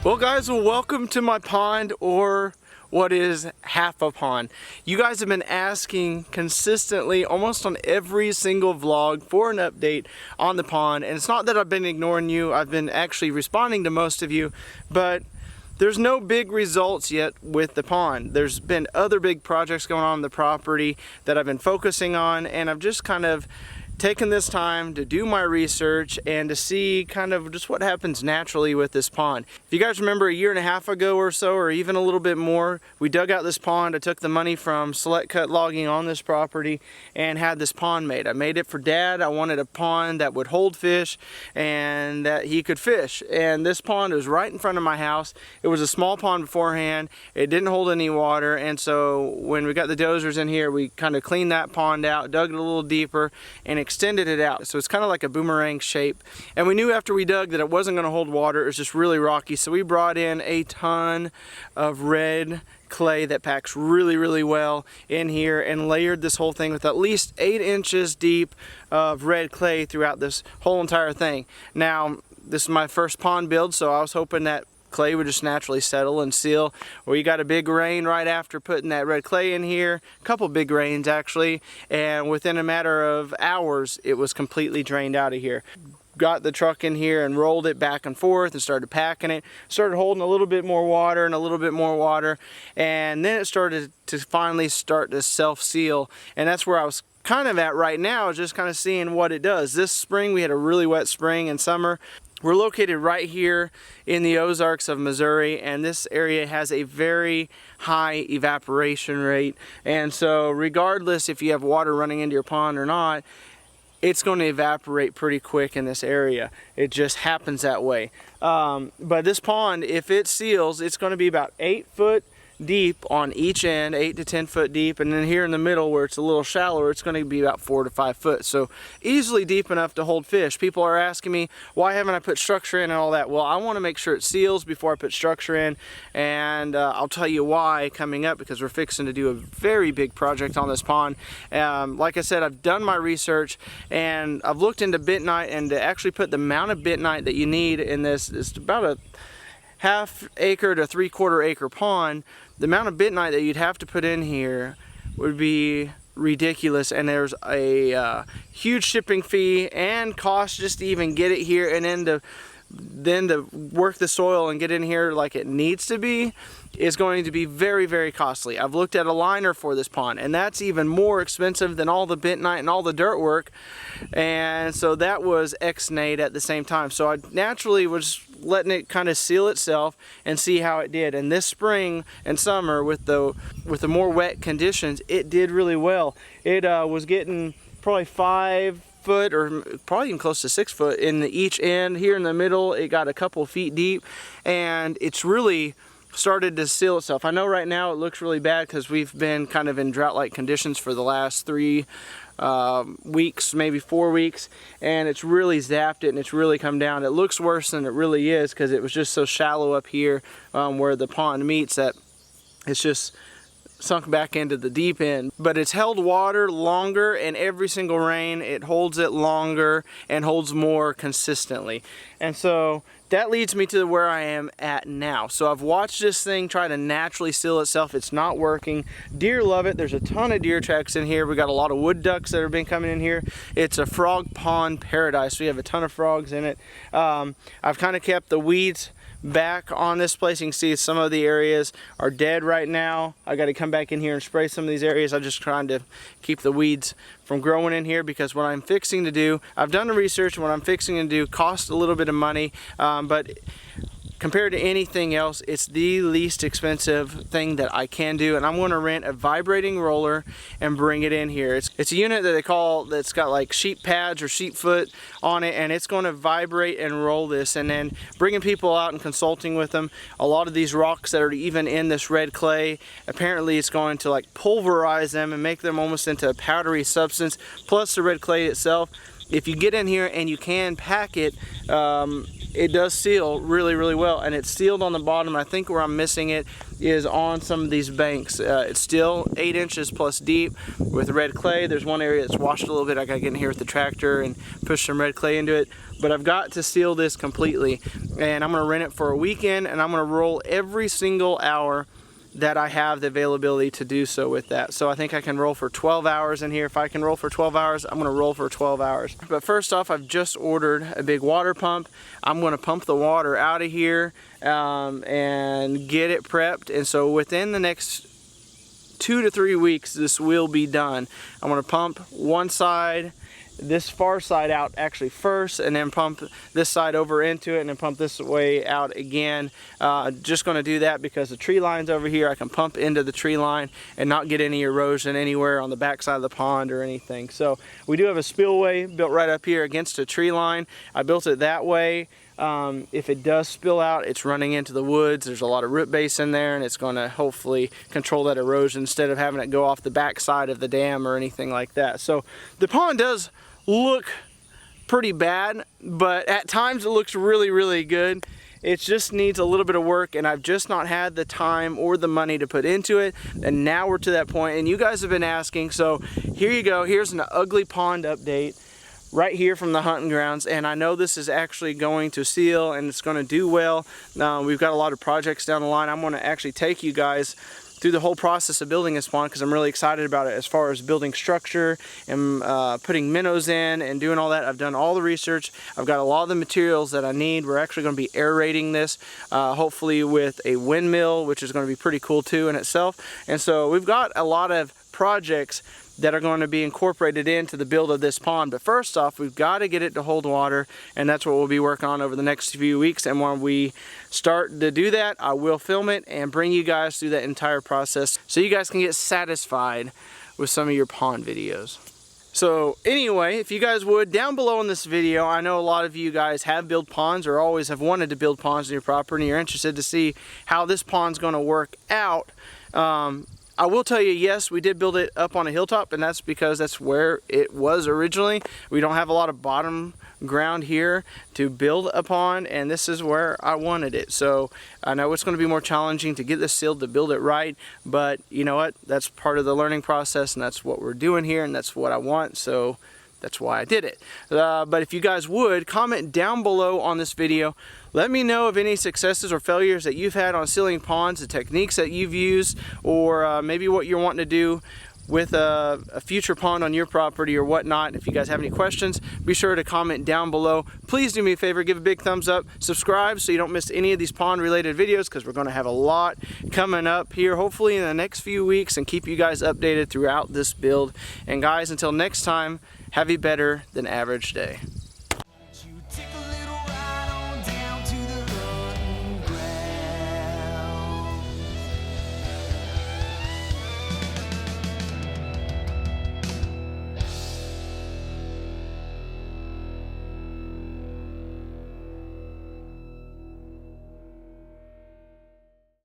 Well guys, welcome to my pond, or what is half a pond. You guys have been asking consistently, almost on every single vlog, for an update on the pond. And it's not that I've been ignoring you, I've been actually responding to most of you, but there's no big results yet with the pond. There's been other big projects going on the property that I've been focusing on, and I've just kind of taken this time to do my research and to see kind of just what happens naturally with this pond. If you guys remember, a year and a half ago or so, or even a little bit more, we dug out this pond. I took the money from Select Cut Logging on this property and had this pond made. I made it for Dad. I wanted a pond that would hold fish and that he could fish. And this pond was right in front of my house. It was a small pond beforehand. It didn't hold any water, and so when we got the dozers in here, we kind of cleaned that pond out, dug it a little deeper, and extended it out. So it's kind of like a boomerang shape. And we knew after we dug that it wasn't going to hold water. It was just really rocky. So we brought in a ton of red clay that packs really well in here and layered this whole thing with at least 8 inches deep of red clay throughout this whole entire thing. Now, this is my first pond build, so I was hoping that clay would just naturally settle and seal. We got a big rain right after putting that red clay in here, a couple big rains actually, and within a matter of hours it was completely drained out of here. Got the truck in here and rolled it back and forth and started packing it, started holding a little bit more water and a little bit more water, and then it started to finally start to self-seal, and that's where I was kind of at right now, just kind of seeing what it does. This spring we had a really wet spring and summer. We're located right here in the Ozarks of Missouri, and this area has a very high evaporation rate, and so regardless if you have water running into your pond or not, it's going to evaporate pretty quick in this area. It just happens that way. But this pond, if it seals, it's going to be about 8 foot deep on each end, 8 to 10 foot deep, and then here in the middle where it's a little shallower, it's going to be about 4 to 5 foot. So easily deep enough to hold fish. People are asking me, why haven't I put structure in and all that? Well, I want to make sure it seals before I put structure in, and I'll tell you why coming up, because we're fixing to do a very big project on this pond. Like I said, I've done my research and I've looked into bentonite, and to actually put the amount of bentonite that you need in this, is about a ½ acre to 3/4 acre pond. The amount of bentonite that you'd have to put in here would be ridiculous, and there's a huge shipping fee and cost just to even get it here, and then to work the soil and get in here like it needs to be is going to be very costly. I've looked at a liner for this pond, and that's even more expensive than all the bentonite and all the dirt work, and so that was ex-nate at the same time. So I naturally was letting it kind of seal itself and see how it did. And this spring and summer with the more wet conditions, it did really well. It was getting probably 5 foot or probably even close to 6 foot in each end. Here in the middle it got a couple feet deep, and it's really started to seal itself. I know right now it looks really bad because we've been kind of in drought-like conditions for the last 3 weeks, maybe 4 weeks, and it's really zapped it and it's really come down. It looks worse than it really is because it was just so shallow up here where the pond meets that it's just sunk back into the deep end. But it's held water longer, and every single rain it holds it longer and holds more consistently. And so that leads me to where I am at now. So I've watched this thing try to naturally seal itself. It's not working. Deer love it. There's a ton of deer tracks in here. We got a lot of wood ducks that have been coming in here. It's a frog pond paradise. We have a ton of frogs in it. I've kind of kept the weeds back on this place. You can see some of the areas are dead right now. I got to come back in here and spray some of these areas. I'm just trying to keep the weeds from growing in here, because what I'm fixing to do, I've done the research, and what I'm fixing to do costs a little bit of money, but compared to anything else, it's the least expensive thing that I can do, and I'm going to rent a vibrating roller and bring it in here. It's a unit that they call, that's got like sheep pads or sheep foot on it, and it's going to vibrate and roll this, and then bringing people out and consulting with them. A lot of these rocks that are even in this red clay, apparently it's going to like pulverize them and make them almost into a powdery substance, plus the red clay itself. if you get in here and you can pack it, it does seal really, really well, and it's sealed on the bottom. I think where I'm missing it is on some of these banks. It's still 8 inches plus deep with red clay. There's one area that's washed a little bit. I gotta get in here with the tractor and push some red clay into it, but I've got to seal this completely, and I'm gonna rent it for a weekend, and I'm gonna roll every single hour that I have the availability to do so with that. So I think I can roll for 12 hours in here. If I can roll for 12 hours, I'm gonna roll for 12 hours. But first off, I've just ordered a big water pump. I'm gonna pump the water out of here and get it prepped. And so within the next 2 to 3 weeks, this will be done. I'm gonna pump one side, this far side out actually first, and then pump this side over into it, and then pump this way out again. Just going to do that because the tree line's over here. I can pump into the tree line and not get any erosion anywhere on the back side of the pond or anything. So we do have a spillway built right up here against a tree line. I built it that way. If it does spill out, it's running into the woods. There's a lot of root base in there, and it's going to hopefully control that erosion instead of having it go off the back side of the dam or anything like that. So the pond does look pretty bad, but at times it looks really, really good. It just needs a little bit of work, and I've just not had the time or the money to put into it, and now we're to that point, and you guys have been asking, so here you go. Here's an ugly pond update right here from the hunting grounds, and I know this is actually going to seal and it's going to do well. We've got a lot of projects down the line. I'm going to actually take you guys through the whole process of building this pond because I'm really excited about it as far as building structure and putting minnows in and doing all that. I've done all the research. I've got a lot of the materials that I need. We're actually going to be aerating this, hopefully with a windmill, which is going to be pretty cool too in itself. And so we've got a lot of projects that are going to be incorporated into the build of this pond. But first off, we've got to get it to hold water, and that's what we'll be working on over the next few weeks. And when we start to do that, I will film it and bring you guys through that entire process so you guys can get satisfied with some of your pond videos. So anyway, if you guys would, down below in this video, I know a lot of you guys have built ponds or always have wanted to build ponds in your property, and you're interested to see how this pond's going to work out. I will tell you, yes, we did build it up on a hilltop, and that's because that's where it was originally. We don't have a lot of bottom ground here to build upon, and this is where I wanted it. So I know it's going to be more challenging to get this sealed, to build it right, but you know what? That's part of the learning process, and that's what we're doing here, and that's what I want. So that's why I did it. But if you guys would, comment down below on this video. Let me know of any successes or failures that you've had on sealing ponds, the techniques that you've used, or maybe what you're wanting to do with a future pond on your property or whatnot. If you guys have any questions, be sure to comment down below. Please do me a favor, give a big thumbs up, subscribe so you don't miss any of these pond related videos, because we're going to have a lot coming up here hopefully in the next few weeks, and keep you guys updated throughout this build. And guys, until next time, have a better than average day.